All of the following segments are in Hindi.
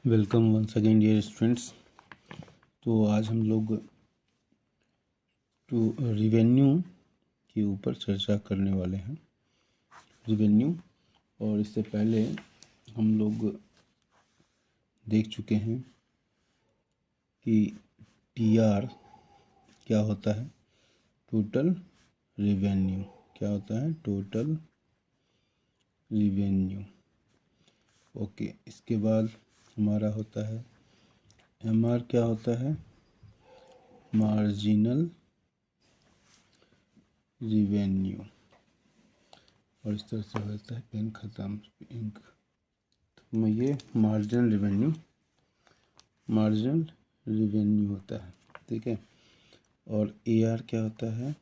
Welcome once again dear students. तो आज हम लोग रिवेन्यू के ऊपर चर्चा करने वाले हैं। रिवेन्यू, और इससे पहले हम लोग देख चुके हैं कि टीआर क्या होता है, टोटल रिवेन्यू क्या होता है, टोटल रिवेन्यू। ओके, इसके बाद हमारा होता है एमआर, क्या होता है, मार्जिनल रिवेन्यू। और इस तरह से होता है, पेन खत्म, इंक। तो ये मार्जिनल रिवेन्यू होता है, ठीक है। और एआर क्या होता है,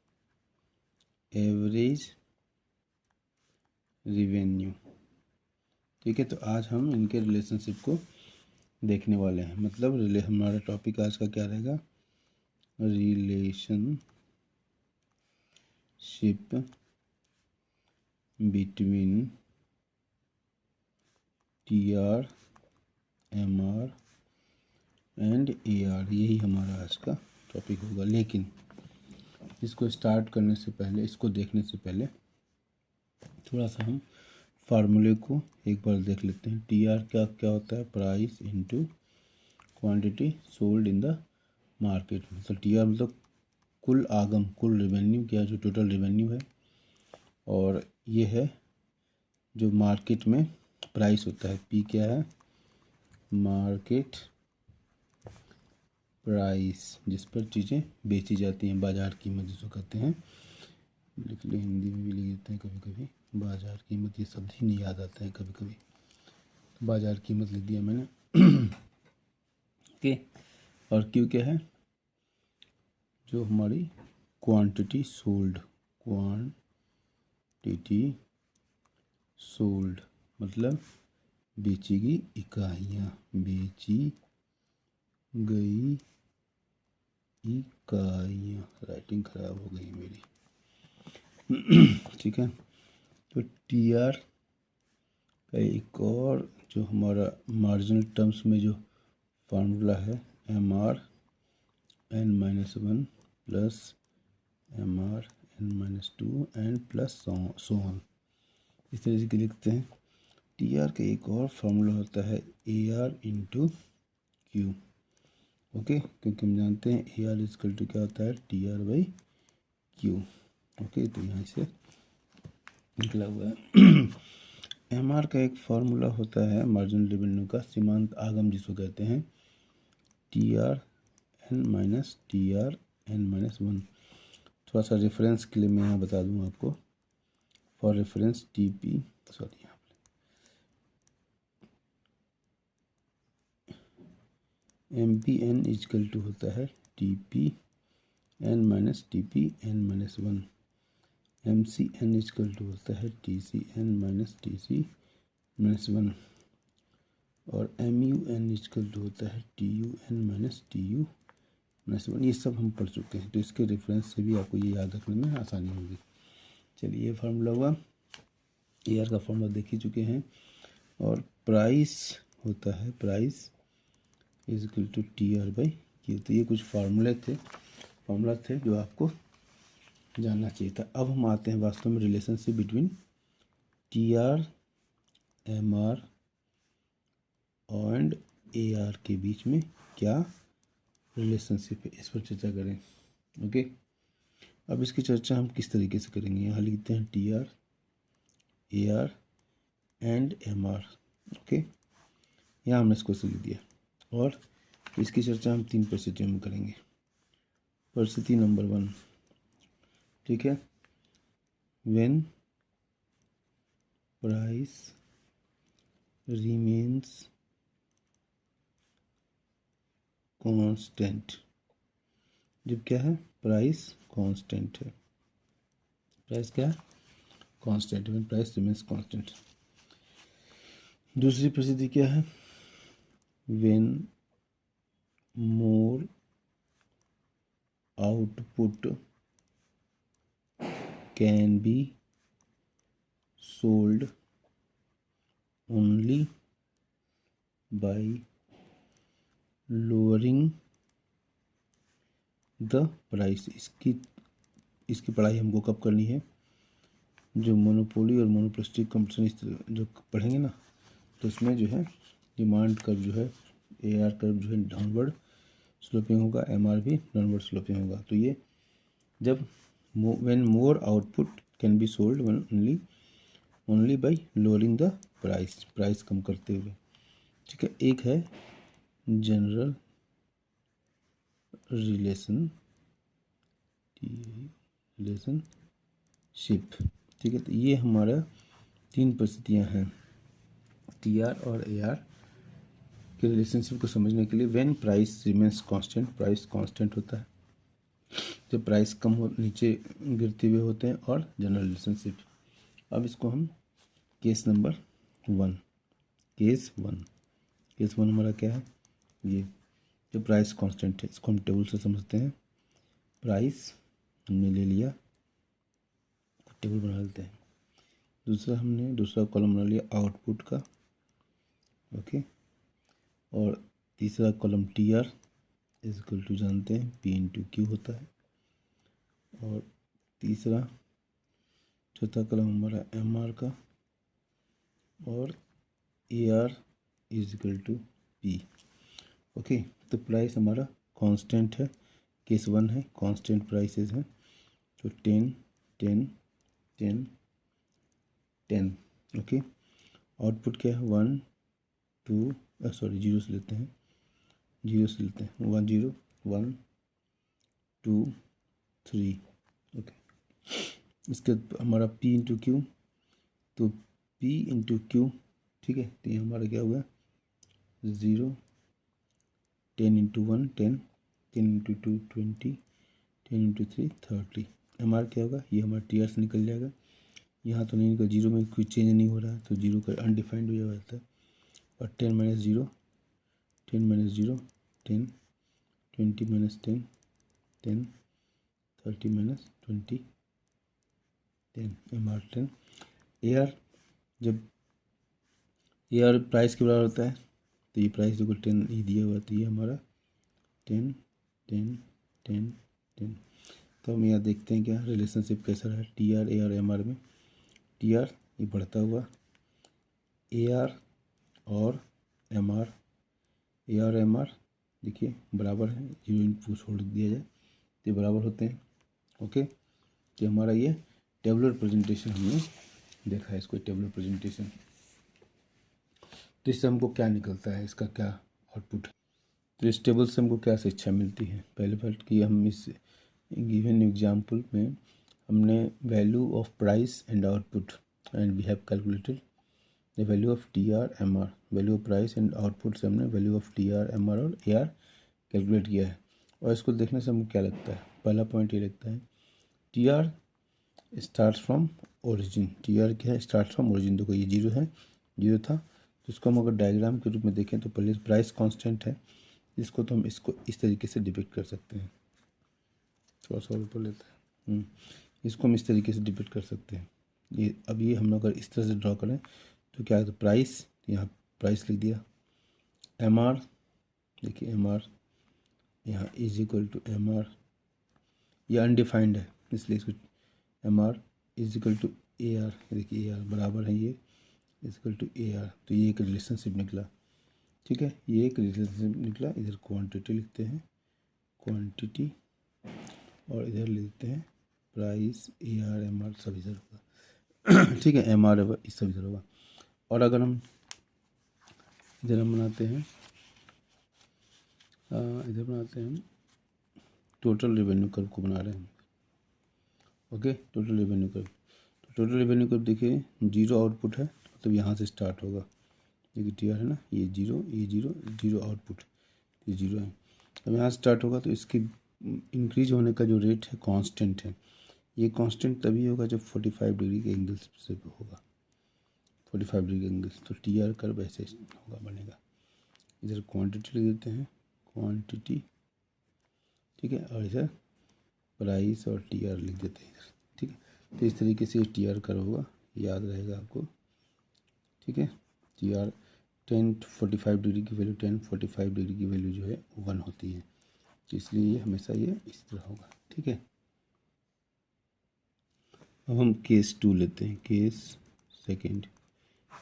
एवरेज रिवेन्यू, ठीक है। तो आज हम इनके रिलेशनशिप को देखने वाले हैं। मतलब हमारा टॉपिक आज का क्या रहेगा, relationship between TR, MR and AR. यही हमारा आज का टॉपिक होगा। लेकिन इसको स्टार्ट करने से पहले, इसको देखने से पहले थोड़ा सा हम फार्मूले को एक बार देख लेते हैं। टीआर क्या क्या होता है, price into quantity sold in the market. मतलब टीआर मतलब कुल आगम, कुल रेवेन्यू, क्या जो टोटल रेवेन्यू है, और ये है जो मार्केट में प्राइस होता है। पी क्या है, मार्केट प्राइस, जिस पर चीज़ें बेची जाती हैं, बाज़ार कीमत जिसको कहते हैं। लिख ले, हिंदी में भी लिख देते हैं कभी कभी, बाज़ार कीमत। ये शब्द ही नहीं याद आता है कभी कभी, तो बाज़ार कीमत लिख दिया मैंने। ओके, और क्यू क्या है, जो हमारी क्वांटिटी सोल्ड, क्वांटिटी सोल्ड मतलब बेची गई इकाइयाँ, बेची गई इकाइयाँ। राइटिंग खराब हो गई मेरी। ठीक है। तो टीआर का एक और जो हमारा मार्जिनल टर्म्स में जो फार्मूला है, MR n-1 plus MR n-2 and plus so on. इस तरह से लिखते हैं। टीआर का एक और फार्मूला होता है एआर इंटू क्यू। ओके, क्योंकि हम जानते हैं एआर इजकल टू क्या होता है, टीआर बाई क्यू। ओके, तो यहाँ से निकला हुआ है। एमआर का एक फार्मूला होता है मार्जिनल रेवेन्यू का, सीमांत आगम जिसको कहते हैं, टीआर n-1। थोड़ा सा रेफरेंस के लिए मैं यहाँ बता दूँ आपको, फॉर रेफरेंस टीपी, सॉरी, यहाँ MPN इजकल टू होता है TPN-TPN-1। MCN इजकल टू होता है TCN-TC-1। और MUN इजकल टू होता है TUN-TU-1। ये सब हम पढ़ चुके हैं, तो इसके रेफरेंस से भी आपको ये याद रखने में आसानी होगी। चलिए, ये फार्मूला हुआ। एआर का फार्मूला देख ही चुके हैं। और प्राइस होता है, price is equal to TR by Q. तो ये कुछ फार्मूला थे जो आपको जानना चाहिए था। अब हम आते हैं वास्तव में relationship between TR, MR and AR के बीच में क्या रिलेशनशिप है, इस पर चर्चा करें। ओके, अब इसकी चर्चा हम किस तरीके से करेंगे। यहाँ लिखते हैं TR, AR and MR. Okay, यहाँ हमने इसको लिख दिया, और इसकी चर्चा हम 3 परिस्थितियों में करेंगे। परिस्थिति नंबर 1, ठीक है, व्हेन प्राइस रिमेन्स कांस्टेंट। जब क्या है, प्राइस कांस्टेंट है, प्राइस क्या है, constant, when price remains constant. दूसरी परिस्थिति क्या है, when more output can be sold only by lowering the price. इसकी पढ़ाई हमको कब करनी है, जो मोनोपोली और मोनोपोलिस्टिक कंपटीशन इस तरह जो पढ़ेंगे ना, तो इसमें जो है डिमांड कर्व जो है, AR कर्व जो है डाउनवर्ड स्लोपिंग होगा, MR भी डाउनवर्ड स्लोपिंग होगा। तो ये जब when more output can be sold only by lowering the price कम करते हुए। ठीक है, एक है जनरल रिलेशनशिप। ठीक है, तो ये हमारा 3 परिस्थितियाँ हैं TR और AR के रिलेशनशिप को समझने के लिए। When price remains constant, price constant होता है जब प्राइस कम हो, नीचे गिरते हुए होते हैं, और जनरल रिलेशनशिप। अब इसको हम केस नंबर 1, केस वन हमारा क्या है, ये जो प्राइस कांस्टेंट है, इसको हम टेबल से समझते हैं। प्राइस हमने ले लिया, टेबल बना लेते हैं। दूसरा कॉलम बना लिया आउटपुट का, ओके। और तीसरा column TR is equal to जानते हैं P/Q होता है। और चौथा कॉलम हमारा MR का, और AR is equal to P। Okay, तो प्राइस हमारा कांस्टेंट है, केस 1 है, कांस्टेंट प्राइसेस हैं। तो 10 10 10 10। ओके, आउटपुट क्या है 1 2 जीरो से लेते हैं 1 0 1 2 3। ओके, इसके हमारा P/Q, तो P/Q, ठीक है, तो ये हमारा क्या हुआ 0, 10 × 1 10, 10 × 2 20, 10 × 3 30। MR क्या होगा, ये हमारा TR से निकल जाएगा, यहाँ तो नहीं निकल, 0 में कोई चेंज नहीं हो रहा है, तो 0 का अनडिफाइंड हो जाता है। और 10 - 0 10 - 0 10, 20 - 10 10, 30 - 20 10, MR 10। AR जब AR प्राइस के बराबर होता है, तो ये प्राइस देखो 10 ही दिया हुआ, तो ये हमारा 10 10 10 10। तो हम यहाँ देखते हैं क्या रिलेशनशिप कैसा रहा TR AR MR में। TR ये बढ़ता हुआ, AR और MR देखिए बराबर है, 0 इनपुट छोड़ दिया जाए तो ये बराबर होते हैं। ओके, तो हमारा ये टेबुलर प्रेजेंटेशन हमने देखा है, इसको टेबुलर प्रेजेंटेशन। तो इससे हमको क्या निकलता है, इसका क्या आउटपुट है, तो इस टेबल से हमको क्या शिक्षा मिलती है। पहले बात कि हम इस गिवन एग्जाम्पल में हमने value of price and output, and we have calculated the value of TR MR। Value of price and output से हमने वैल्यू ऑफ TR MR और AR कैलकुलेट किया है। और इसको देखने से हमको क्या लगता है, पहला पॉइंट ये लगता है TR start from origin. TR क्या है, स्टार्ट फ्रॉम ओरिजिन। देखो ये 0 है, 0 था, तो इसको हम अगर डायग्राम के रूप में देखें तो पहले प्राइस कांस्टेंट है, इसको तो हम इसको इस तरीके से डिपिक्ट कर सकते हैं। थोड़ा सा ऊपर लेते हैं, इसको हम इस तरीके से डिपिक्ट कर सकते हैं। ये अब ये हम अगर इस तरह से ड्रॉ करें तो क्या है, तो प्राइस, यहाँ प्राइस लिख दिया। MR देखिए, MR यहाँ इज इक्वल टू MR, ये अनडिफाइंड है इसलिए इसको MR is equal to AR, देखिए AR बराबर है, ये इज इक्वल टू AR। तो ये एक रिलेशनशिप निकला, ठीक है, ये एक रिलेशनशिप निकला। इधर क्वांटिटी लिखते हैं, क्वांटिटी, और इधर लिखते हैं प्राइस AR MR सब इधर होगा। ठीक है, MR इस सब इधर होगा। और अगर हम इधर हम बनाते हैं, हम टोटल रेवेन्यू कर्व को बना रहे हैं। ओके, टोटल रेवेन्यू कर्व, तो टोटल रेवेन्यू कर्व देखिए 0 आउटपुट है, तो यहाँ से स्टार्ट होगा। देखिए TR है ना, ये 0 ये 0 0 आउटपुट, ये 0 है। अब यहाँ स्टार्ट होगा तो इसकी इंक्रीज होने का जो रेट है कांस्टेंट है। ये कांस्टेंट तभी होगा जब 45 डिग्री के एंगल से होगा, 45 डिग्री के एंगल, तो TR कर्व ऐसे होगा, बनेगा। इधर क्वांटिटी लिख देते हैं, क्वांटिटी, ठीक है, और इधर प्राइस और TR लिख देते हैं इधर, ठीक है। तो इस तरीके से TR कर्व होगा, याद रहेगा आपको, ठीक है। TR 1045 डिग्री की वैल्यू 1045 डिग्री की वैल्यू जो है 1 होती है, इसलिए ये हमेशा ये इस तरह होगा। ठीक है, अब हम केस 2 लेते हैं। केस सेकंड,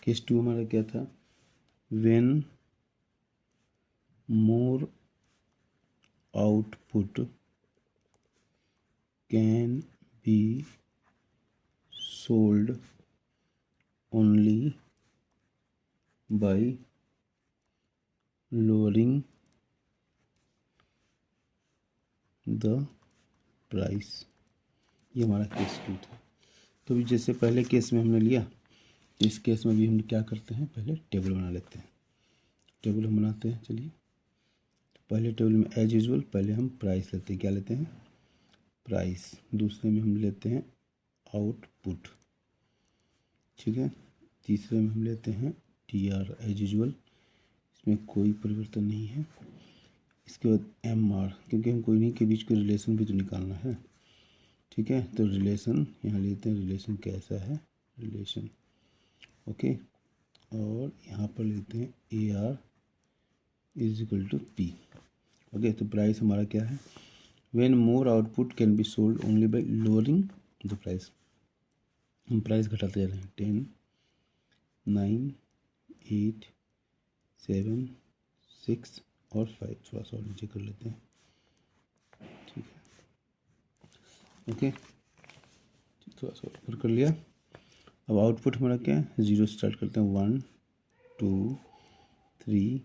केस 2 हमारा क्या था? When more output can be sold only by lowering the price. ये हमारा केस 2 था। तो भी जैसे पहले केस में हमने लिया, इस केस में भी हम क्या करते हैं, पहले टेबल बना लेते हैं। टेबल हम बनाते हैं, चलिए। पहले टेबल में एज यूजुअल पहले हम प्राइस लेते हैं। क्या लेते हैं? प्राइस। दूसरे में हम लेते हैं आउटपुट, ठीक है। तीसरे में हम लेते हैं टी आर एज यूजुअल, इसमें कोई परिवर्तन नहीं है। इसके बाद एम आर, क्योंकि हम कोई नहीं के बीच कोई रिलेशन भी तो निकालना है, ठीक है। तो रिलेशन यहाँ लेते हैं, रिलेशन कैसा है, रिलेशन ओके। और यहाँ पर लेते हैं A R is equal to P, okay. तो प्राइस हमारा क्या है? When more output can be sold only by lowering the price. हम प्राइस घटाते जा रहे हैं, 10, 9, 8, 7, 6 और 5। थोड़ा सा और नीचे कर लेते हैं, ठीक है, ओके। थोड़ा सा ऊपर कर लिया। अब आउटपुट हमारा क्या है? 0 स्टार्ट करते हैं, 1, 2, 3,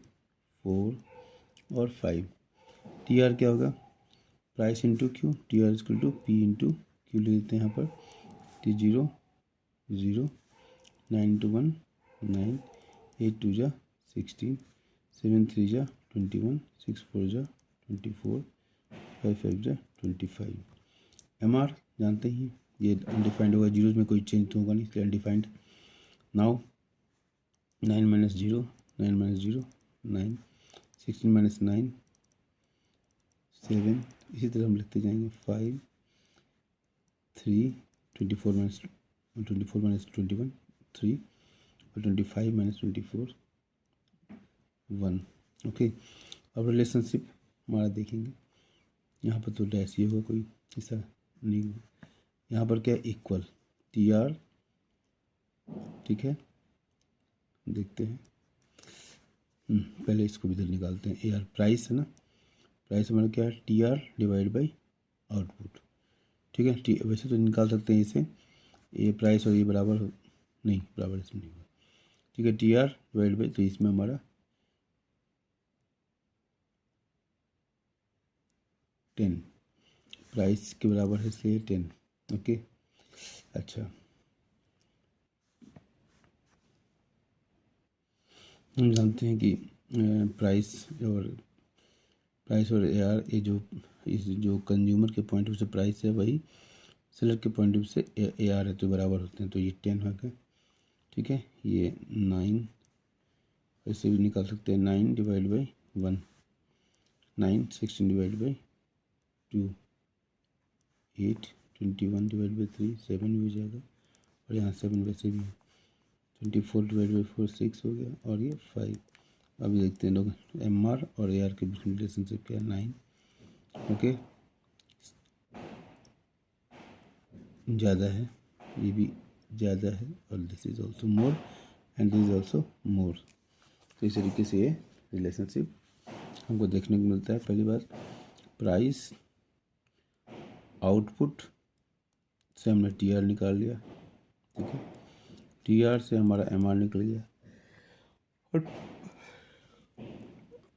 4 और 5। टी आर क्या होगा? Price into Q, T R equal to P into Q ले लेते हैं यहाँ पर। टी 0, 0, 9 इंटू 1 9, 8 2 जा 16, 7 3 जा 21, 6 4 जा 24, 5 5 जा 25। एम आर जानते ही, ये अनडिफाइंड होगा, जीरोज में कोई चेंज तो होगा नहीं, इसलिए undefined. Now 9 minus 0, 9 minus 0 9, 16 minus 9 7, इसी तरह हम लिखते जाएंगे। 5 3, 24 माइनस 21 3 और 25 माइनस 24 1, ओके। अब रिलेशनशिप हमारा देखेंगे, यहाँ पर तो डैश ही होगा, कोई ऐसा नहीं होगा। यहाँ पर क्या है? इक्वल टी आर, ठीक है। देखते हैं, पहले इसको भी इधर निकालते हैं। ए आर प्राइस है ना, प्राइस हमारा क्या है? T R divide by output, ठीक है। टी वैसे तो निकाल सकते हैं इसे, ये प्राइस और ये बराबर नहीं, बराबर इसमें नहीं होगा, ठीक है। टी आर डिवाइड बाई, तो इसमें हमारा 10, प्राइस के बराबर है इसलिए 10, ओके। अच्छा, हम जानते हैं कि प्राइस और ए आर, ये जो कंज्यूमर के पॉइंट ऑफ से प्राइस है, वही सेलर के पॉइंट ऑफ से ए आर है, तो बराबर होते हैं। तो ये 10 हो गया, ठीक है। ये 9, ऐसे भी निकाल सकते हैं, 9 divide by 1 9, 16 divide by 2 8, 21 divide by 3 7 भी हो जाएगा, और यहाँ 7 वैसे भी है। 24 डिवाइड बाई 4 6 हो गया, और ये 5। अभी देखते हैं लोग एम आर और ए आर के बीच में रिलेशनशिप क्या है, 9, ओके। ज़्यादा है, ये भी ज़्यादा है, और this is also more and this is also more. तो इस तरीके से ये रिलेशनशिप हमको देखने को मिलता है। पहली बात, प्राइस आउटपुट से हमने टी आर निकाल लिया, ठीक है। टी आर से हमारा एम आर निकल गया,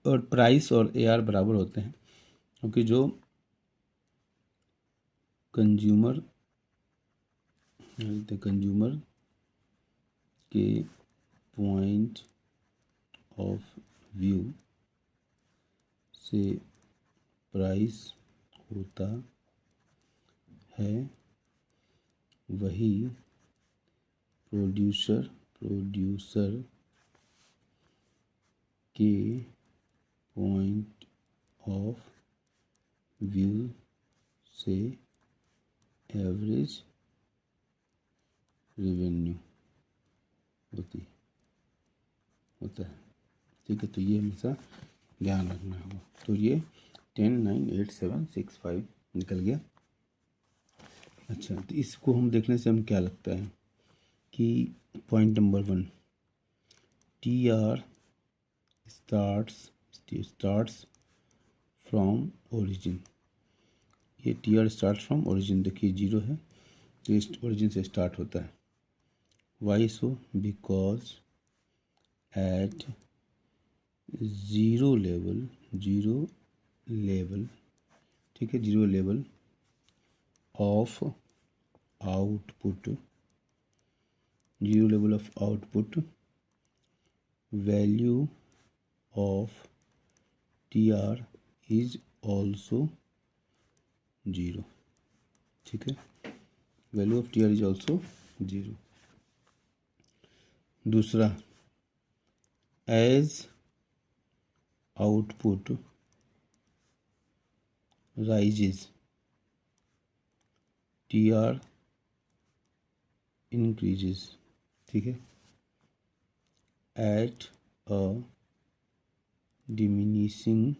और प्राइस और ए आर बराबर होते हैं, क्योंकि जो कंज्यूमर के पॉइंट ऑफ व्यू से प्राइस होता है, वही प्रोड्यूसर के पॉइंट ऑफ व्यू से एवरेज रेवेन्यू होता है। ठीक है, तो ये हमेशा ध्यान रखना होगा। तो ये 10, 9, 8, 7, 6, 5 निकल गया। अच्छा, तो इसको हम देखने से हम क्या लगता है कि point number 1, T R starts from origin. ये T R start from origin, देखिए 0 है तो ओरिजिन से स्टार्ट होता है। Why so? Because at zero level, ठीक है, 0 level of output, value of T R is also 0, ठीक है, value of T R is also 0। दूसरा, as output rises T R increases, ठीक है, एट अ डिमिनिशिंग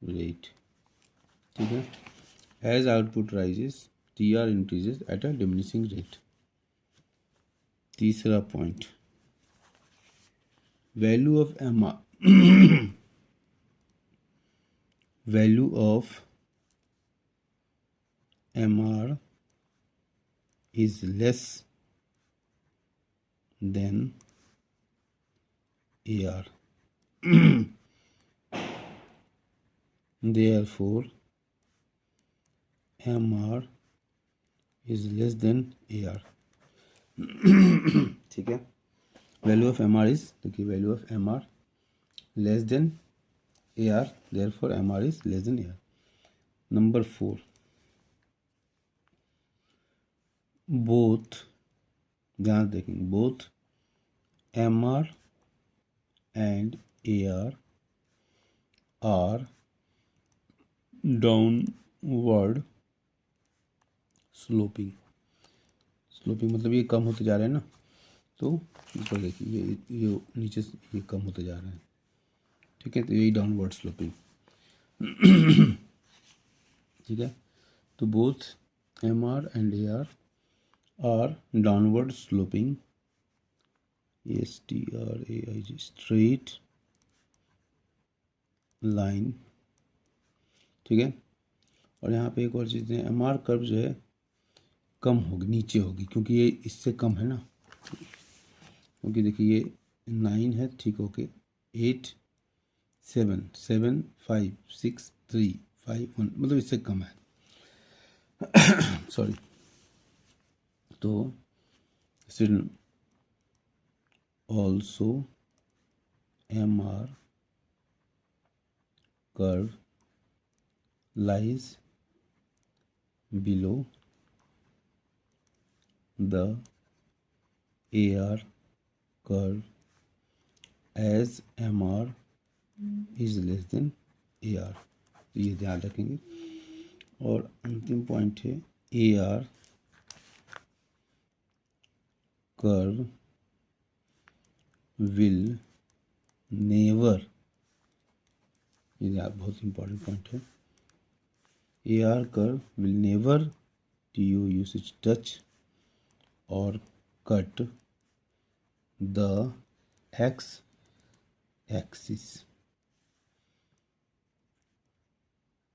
रेट, ठीक है, as output rises T R increases at a diminishing rate. तीसरा point, value of M R value of M R is less than AR. Therefore, MR is less than AR. ठीक है, वैल्यू ऑफ MR इज, देखिए value of MR less than AR, therefore MR is less than AR. Number 4, both, ध्यान देखेंगे, both MR and AR are downward sloping मतलब ये कम होते जा रहे हैं ना, तो ऊपर देखिए ये नीचे से ये कम होते जा रहे हैं, ठीक है, तो यही डाउनवर्ड स्लोपिंग। ठीक है, तो both MR and AR are downward sloping, STRAIG, straight line, ठीक है। और यहाँ पे एक और चीज़ है, MR कर्व जो है कम होगी, नीचे होगी, क्योंकि ये इससे कम है ना, क्योंकि देखिए ये 9 है, ठीक, ओके, 8, 7, 7, 5, 6, 3, 5, 1, मतलब इससे कम है। सॉरी, तो also MR curve lies below the AR curve as MR is less than AR, तो ये ध्यान रखेंगे। और अंतिम पॉइंट है, AR कर्व विल नेवर, ये बहुत इंपॉर्टेंट पॉइंट है, AR curve will never TU usage touch or cut the x-axis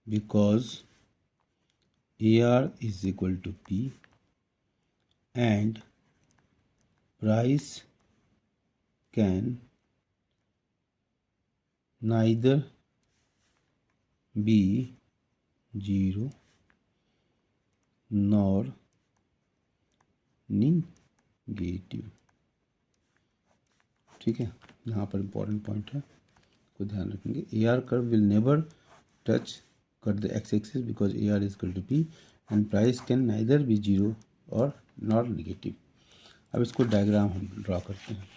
because AR is equal to P and price can neither be 0 nor negative, ठीक है, यहाँ पर इंपॉर्टेंट पॉइंट है, को ध्यान रखेंगे। AR curve will never touch cut the X axis because AR is equal to P and price can neither be 0 और नॉर नेगेटिव। अब इसको डायग्राम हम ड्रॉ करते हैं।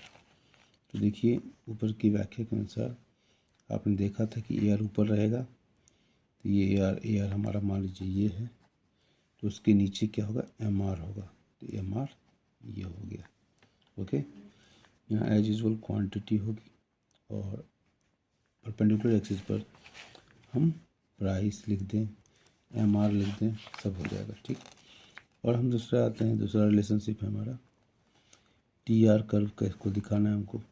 तो देखिए, ऊपर की व्याख्या के अनुसार आपने देखा था कि AR ऊपर रहेगा, तो ये AR हमारा मान लीजिए ये है, तो उसके नीचे क्या होगा, MR होगा, तो MR ये हो गया, ओके। यहाँ एज यूजुअल क्वांटिटी होगी और परपेंडिकुलर एक्सिस पर हम प्राइस लिख दें, एमआर लिख दें, सब हो जाएगा। ठीक। और हम दूसरा आते हैं, दूसरा रिलेशनशिप है हमारा टी आर कर्व को दिखाना है हमको।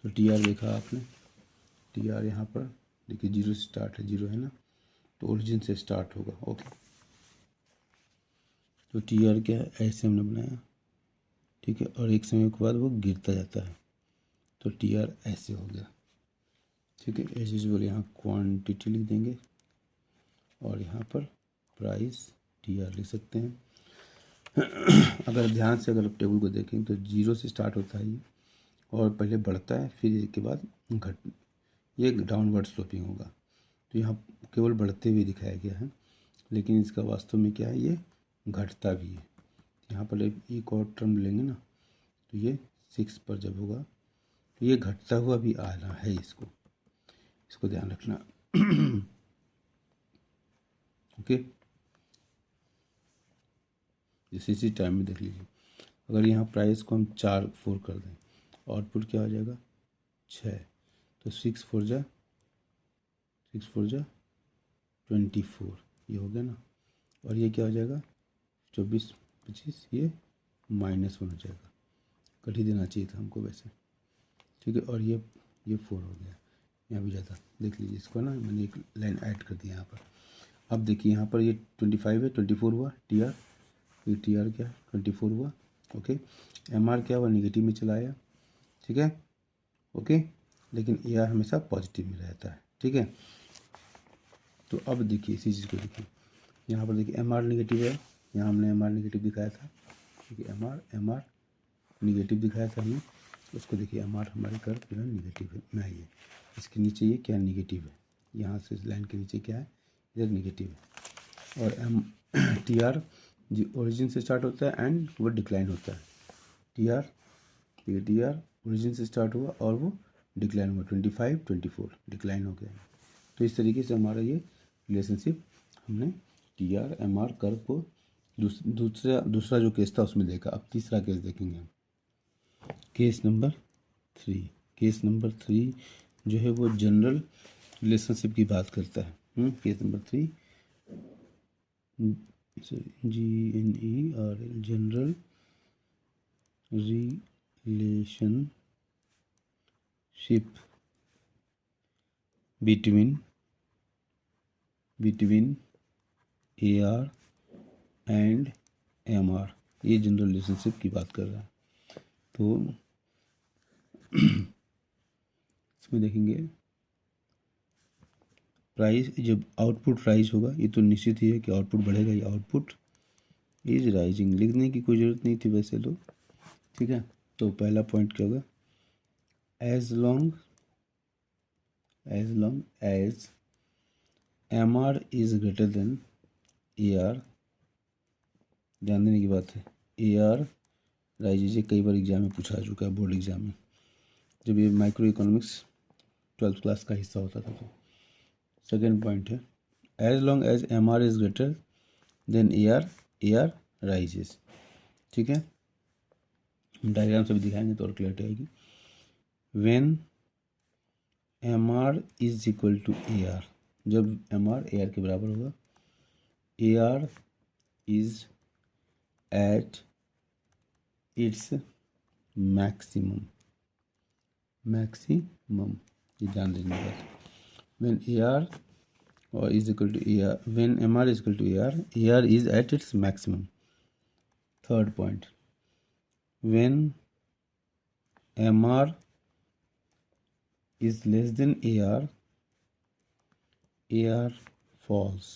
तो टी आर देखा आपने, टी आर यहाँ पर देखिए 0 से स्टार्ट है, 0 है ना, तो ओरिजिन से स्टार्ट होगा। ओके, तो टी आर क्या है, ऐसे हमने बनाया। ठीक है, और एक समय के बाद वो गिरता जाता है, तो टी आर ऐसे हो गया। ठीक है, एज यूजुअल यहाँ क्वांटिटी लिख देंगे और यहाँ पर प्राइस टी आर लिख सकते हैं। अगर ध्यान से अगर टेबल को देखें तो 0 से स्टार्ट होता है ये, और पहले बढ़ता है, फिर इसके बाद ये डाउनवर्ड स्लोपिंग होगा। तो यहाँ केवल बढ़ते हुए दिखाया गया है, लेकिन इसका वास्तव में क्या है, ये घटता भी है। यहाँ पर एक और टर्म लेंगे ना, तो ये 6 पर जब होगा तो ये घटता हुआ भी आना है, इसको ध्यान रखना। ओके, जैसे इसी टाइम में देख लीजिए, अगर यहाँ प्राइस को हम 4 कर दें, आउटपुट क्या हो जाएगा 6, तो 6 4 जा 24, ये हो गया ना। और ये क्या हो जाएगा 24 25, ये -1 हो जाएगा। कट ही देना चाहिए था हमको वैसे। ठीक है, और ये 4 हो गया, यहाँ भी ज़्यादा देख लीजिए इसको ना, मैंने एक लाइन ऐड कर दिया यहाँ पर। अब देखिए यहाँ पर ये 25 है, 24 हुआ टी आर, ये टी आर क्या है 24 हुआ। ओके, एम आर क्या हुआ, निगेटिव में चला आया। ठीक है, ओके, लेकिन ए आर हमेशा पॉजिटिव में रहता है। ठीक है, तो अब देखिए इसी चीज़ को देखिए, यहाँ पर देखिए एम आर निगेटिव है, यहाँ हमने एम आर निगेटिव दिखाया था। ठीक है, एम आर निगेटिव दिखाया था हमने, उसको देखिए एम आर हमारे कर्व पूरा निगेटिव में आई है। इसके नीचे ये क्या निगेटिव है, यहाँ से इस लाइन के नीचे क्या है, इधर निगेटिव है। और एम टी आर जो ओरिजिन से स्टार्ट होता है एंड वो डिक्लाइन होता है। टी आर ओरिजिन से स्टार्ट हुआ और वो डिक्लाइन हुआ, 25 24 डिक्लाइन हो गया। तो इस तरीके से हमारा ये रिलेशनशिप हमने T R M R curve को दूसरा जो केस था उसमें देखा। अब तीसरा केस देखेंगे हम, केस नंबर 3। केस नंबर 3 जो है वो जनरल रिलेशनशिप की बात करता है। Case number 3 GNERL general relationship between AR and MR, ये जनरल रिलेशनशिप की बात कर रहा है। तो इसमें देखेंगे प्राइस, जब आउटपुट राइज होगा, ये तो निश्चित ही है कि आउटपुट बढ़ेगा, ये आउटपुट इज राइजिंग, लिखने की कोई ज़रूरत नहीं थी वैसे लोग। ठीक है, तो पहला पॉइंट क्या होगा, as long as MR is greater than AR, ध्यान देने की बात है, AR राइज, ये कई बार एग्जाम में पूछा चुका है, बोर्ड एग्जाम में, जब ये माइक्रो इकोनॉमिक्स 12th क्लास का हिस्सा होता था। तो सेकेंड पॉइंट है, as long as MR is greater than AR rises. ठीक है, डायग्राम से भी दिखाएंगे तो और क्लियरिटी आएगी। When MR is equal to AR, जब MR AR के बराबर होगा, AR is at its maximum, ये ध्यान देने की बात। When AR or is equal to AR, when MR is equal to AR is at its maximum. Third point, when MR is less than AR falls.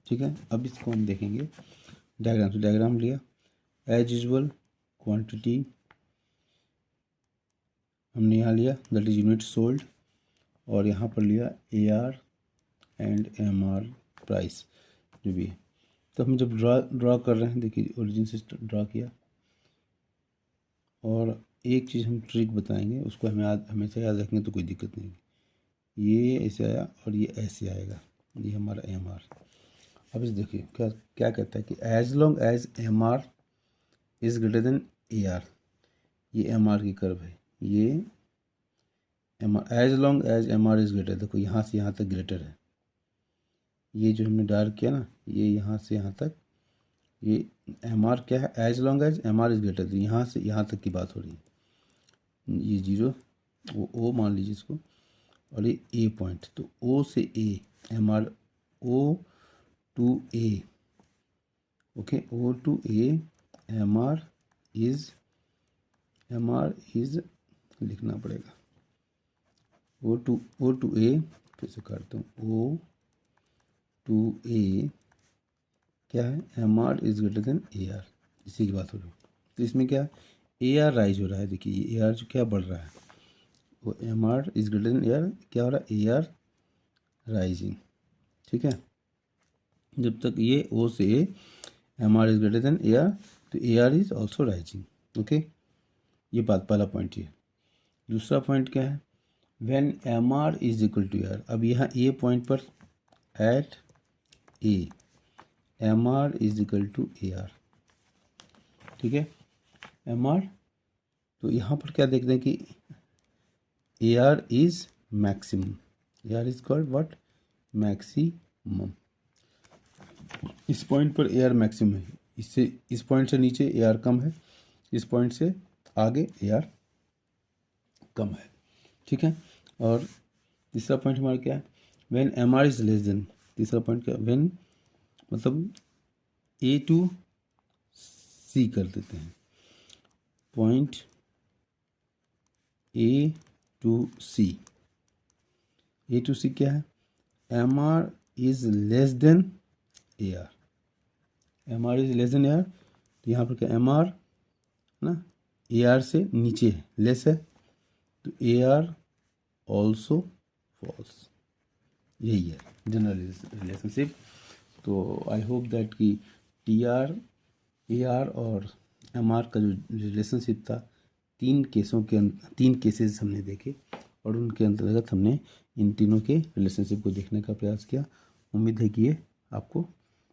ठीक है, अब इसको हम देखेंगे डायग्राम से। डायग्राम लिया, एज यूजुअल क्वांटिटी हमने यहाँ लिया, दैट इज यूनिट सोल्ड, और यहाँ पर लिया AR एंड MR प्राइस जो भी है। तो हम जब ड्रा कर रहे हैं, देखिए ओरिजिन से ड्रा किया, और एक चीज़ हम ट्रिक बताएंगे, उसको हमें हमेशा याद रखेंगे तो कोई दिक्कत नहीं। ये ऐसे आया और ये ऐसे आएगा, ये हमारा MR। अब इस देखिए क्या कहता है कि as long as MR is greater than AR, ये MR की कर्व है, ये M R as long as M R is greater, देखो यहाँ से यहाँ तक ग्रेटर है, ये जो हमने डार्क किया ना, ये यहाँ से यहाँ तक, ये एम आर क्या है, as long as M R is greater, तो यहाँ से यहाँ तक की बात हो रही है। ये जीरो, वो ओ मान लीजिए इसको, और ये ए पॉइंट, तो ओ से A M R, O to A, okay, O to A M R is लिखना पड़ेगा, ओ टू ए, फिर से करता हूँ, ओ टू ए क्या है, M R is greater than A R, इसी की बात हो रही है। तो इसमें क्या ए आर राइज हो रहा है, देखिए ये ए आर जो क्या बढ़ रहा है, वो M R is greater than A R, क्या हो रहा है, ए आर राइजिंग, ठीक है। जब तक ये ओ से A M R is greater than A R, तो A R is also rising, okay. ये बात पहला पॉइंट ये। दूसरा पॉइंट क्या है, when M R is equal to A R, अब यहाँ ए पॉइंट पर at A M R is equal to A R, ठीक है, एम आर, तो यहाँ पर क्या देखते हैं कि ए R is maximum, A R is called what, maximum, इस पॉइंट पर ए आर मैक्सिमम है, इससे इस पॉइंट से नीचे ए आर कम है, इस पॉइंट से आगे ए आर कम है, ठीक है। और तीसरा पॉइंट हमारा क्या है, when M R is less than, तीसरा पॉइंट क्या, व्हेन मतलब ए टू सी कर देते हैं, point A to C, A to C क्या है, M R is less than A R, M R is less than A R, तो यहाँ पर क्या एम आर ना ए आर से नीचे है, लेस है, तो ए आर ऑल्सो फॉल्स, यही है जनरल रिलेशनशिप। तो आई होप दैट कि टी आर, ए आर और एम आर का जो रिलेशनशिप था, तीन केसेस हमने देखे, और उनके अंतर्गत हमने इन तीनों के रिलेशनशिप को देखने का प्रयास किया। उम्मीद है कि ये आपको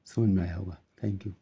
समझ में आया होगा। Thank you.